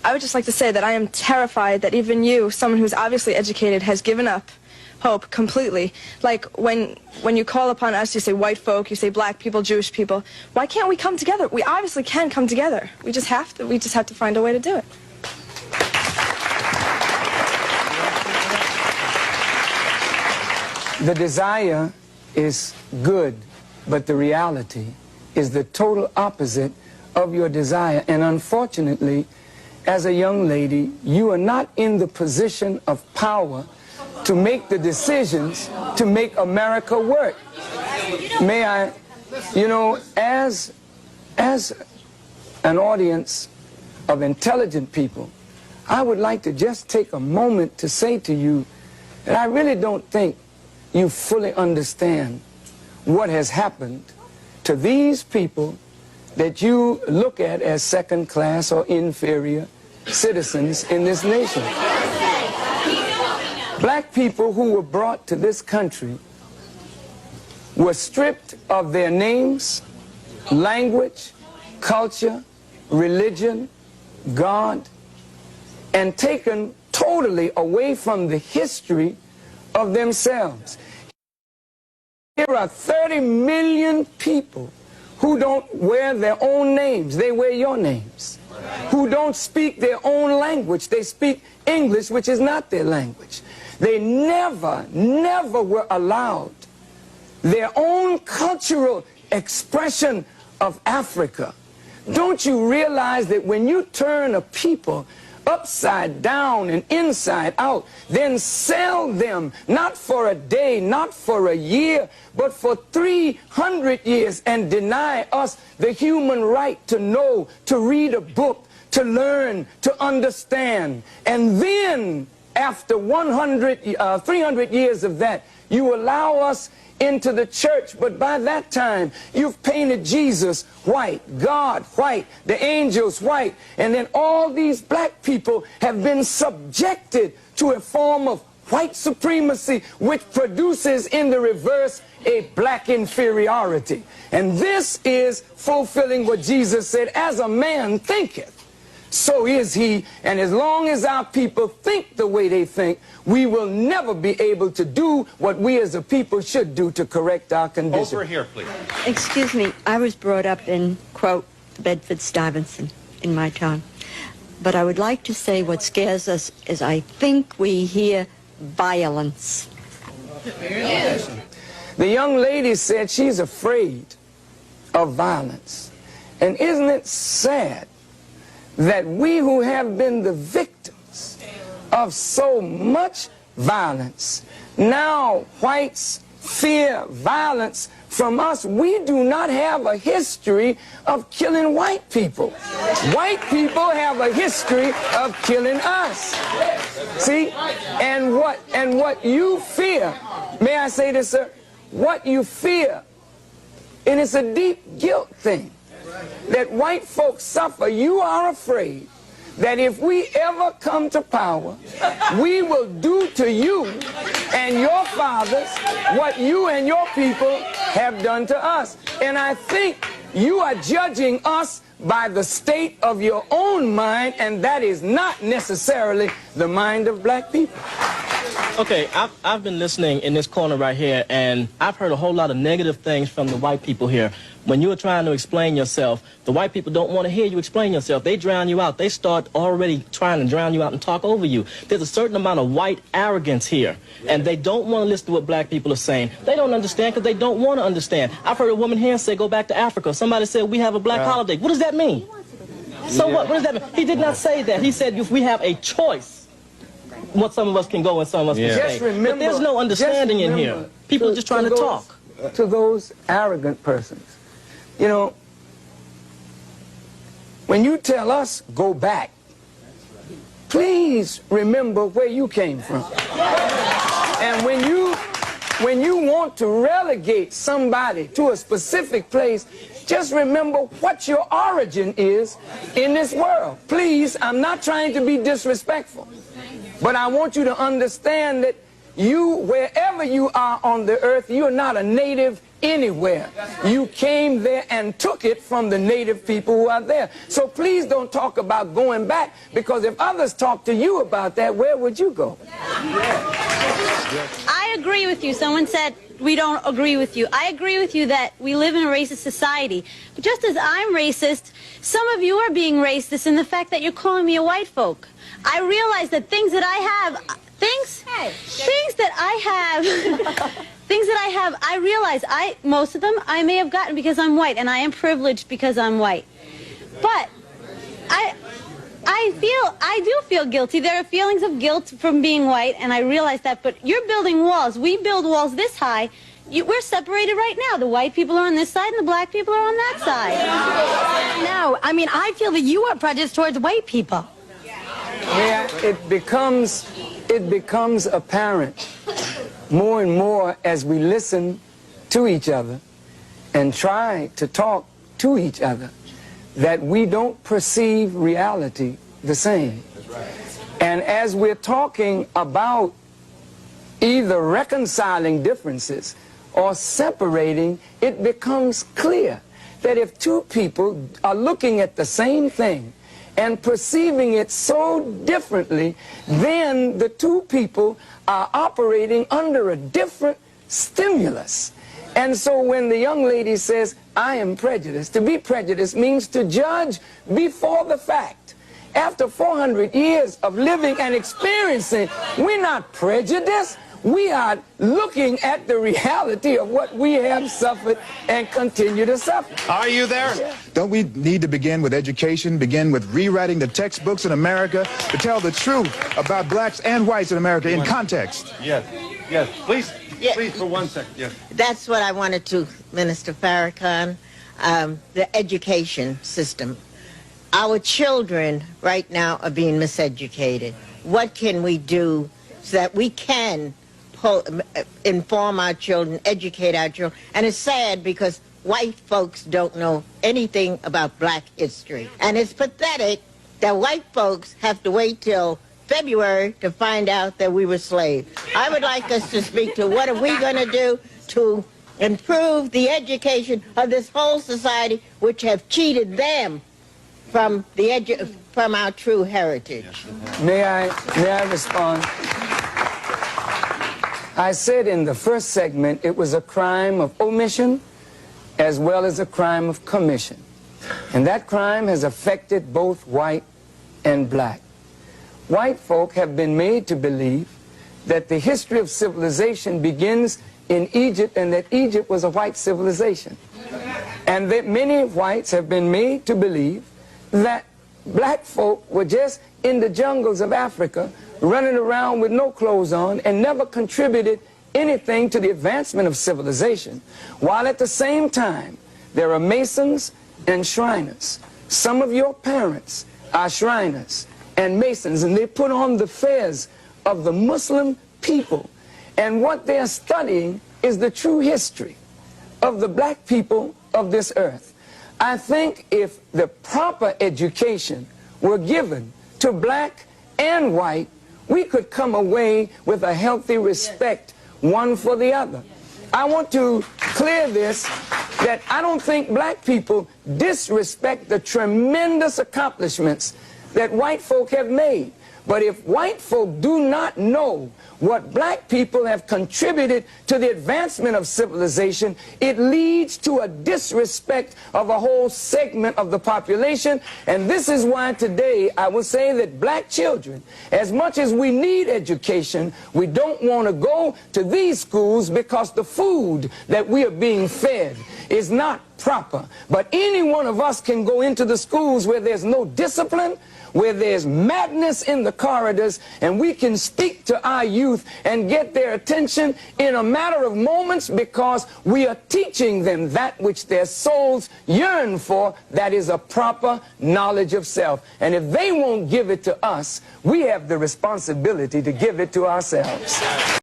I would just like to say that I am terrified that even you, someone who's obviously educated, has given up hope completely. Like when you call upon us, you say white folk, you say black people, Jewish people. Why can't we come together? We obviously can come together. We just have to. We just have to find a way to do it. The desire is good, but the reality is the total opposite of your desire. And unfortunately, as a young lady, you are not in the position of power to make the decisions to make America work. May I, you know, as an audience of intelligent people, I would like to just take a moment to say to you that I really don't think you fully understand what has happened to these people that you look at as second class or inferior citizens in this nation. Black people who were brought to this country were stripped of their names, language, culture, religion, God, and taken totally away from the history of themselves. Here are 30 million people who don't wear their own names, they wear your names. Who don't speak their own language, they speak English, which is not their language. They never were allowed their own cultural expression of Africa. Don't you realize that when you turn a people upside down and inside out, then sell them not for a day, not for a year, but for 300 years, and deny us the human right to know, to read a book, to learn, to understand, and then after 300 years of that, you allow us into the church, but by that time you've painted Jesus white, God white, the angels white, and then all these black people have been subjected to a form of white supremacy, which produces in the reverse a black inferiority. And this is fulfilling what Jesus said, as a man thinketh, so is he. And as long as our people think the way they think, we will never be able to do what we as a people should do to correct our condition. Over here, please. Excuse me, I was brought up in, quote, Bedford-Stuyvesant in my time. But I would like to say what scares us is I think we hear violence. The young lady said she's afraid of violence. And isn't it sad that we who have been the victims of so much violence, now whites fear violence from us? We do not have a history of killing white people. White people have a history of killing us. See? And what you fear, may I say this, sir? What you fear, and it's a deep guilt thing, that white folks suffer. You are afraid that if we ever come to power, we will do to you and your fathers what you and your people have done to us. And I think you are judging us by the state of your own mind, and that is not necessarily the mind of black people. Okay, I've been listening in this corner right here, and I've heard a whole lot of negative things from the white people here. When you are trying to explain yourself, the white people don't want to hear you explain yourself. They drown you out. They start already trying to drown you out and talk over you. There's a certain amount of white arrogance here, and they don't want to listen to what black people are saying. They don't understand because they don't want to understand. I've heard a woman here say, go back to Africa. Somebody said, we have a black holiday. What does that mean? So what does that mean? He did not say that. He said, if we have a choice, what some of us can go and some of us can stay. Remember, but there's no understanding in here. People are just trying to talk. To those arrogant persons, you know, when you tell us, go back, please remember where you came from. And when you want to relegate somebody to a specific place, just remember what your origin is in this world. Please, I'm not trying to be disrespectful, but I want you to understand that you, wherever you are on the earth, you're not a native anywhere. You came there and took it from the native people who are there. So please don't talk about going back, because if others talk to you about that, where would you go? I agree with you. Someone said we don't agree with you. I agree with you that we live in a racist society. But just as I'm racist, some of you are being racist in the fact that you're calling me a white folk. I realize that things that I have, things that I have, I realize most of them I may have gotten because I'm white, and I am privileged because I'm white. But I do feel guilty. There are feelings of guilt from being white, and I realize that. But you're building walls. We build walls this high. We're separated right now. The white people are on this side, and the black people are on that side. No, I mean, I feel that you are prejudiced towards white people. Yeah, it becomes apparent more and more as we listen to each other and try to talk to each other that we don't perceive reality the same. And as we're talking about either reconciling differences or separating, it becomes clear that if two people are looking at the same thing and perceiving it so differently, then the two people are operating under a different stimulus. And so when the young lady says, I am prejudiced, to be prejudiced means to judge before the fact. After 400 years of living and experiencing, we're not prejudiced. We are looking at the reality of what we have suffered and continue to suffer. Are you there? Yeah. Don't we need to begin with education, begin with rewriting the textbooks in America to tell the truth about blacks and whites in America in context? Yes, yes. Please, please, for 1 second. Yes. That's what I wanted to, Minister Farrakhan, the education system. Our children right now are being miseducated. What can we do so that we can inform our children, educate our children? And it's sad because white folks don't know anything about black history. And it's pathetic that white folks have to wait till February to find out that we were slaves. I would like us to speak to what are we going to do to improve the education of this whole society, which have cheated them from our true heritage. May I respond? I said in the first segment it was a crime of omission as well as a crime of commission. And that crime has affected both white and black. White folk have been made to believe that the history of civilization begins in Egypt and that Egypt was a white civilization. And that many whites have been made to believe that black folk were just in the jungles of Africa running around with no clothes on and never contributed anything to the advancement of civilization, while at the same time there are masons and shriners. Some of your parents are shriners and masons, and they put on the fez of the Muslim people, and what they're studying is the true history of the black people of this earth. I think if the proper education were given to black and white, we could come away with a healthy respect one for the other. I want to clear this, that I don't think black people disrespect the tremendous accomplishments that white folk have made. But if white folk do not know what black people have contributed to the advancement of civilization, it leads to a disrespect of a whole segment of the population. And this is why today I will say that black children, as much as we need education, we don't want to go to these schools because the food that we are being fed is not proper. But any one of us can go into the schools where there's no discipline, where there's madness in the corridors, and we can speak to our youth and get their attention in a matter of moments, because we are teaching them that which their souls yearn for, that is a proper knowledge of self. And if they won't give it to us, we have the responsibility to give it to ourselves.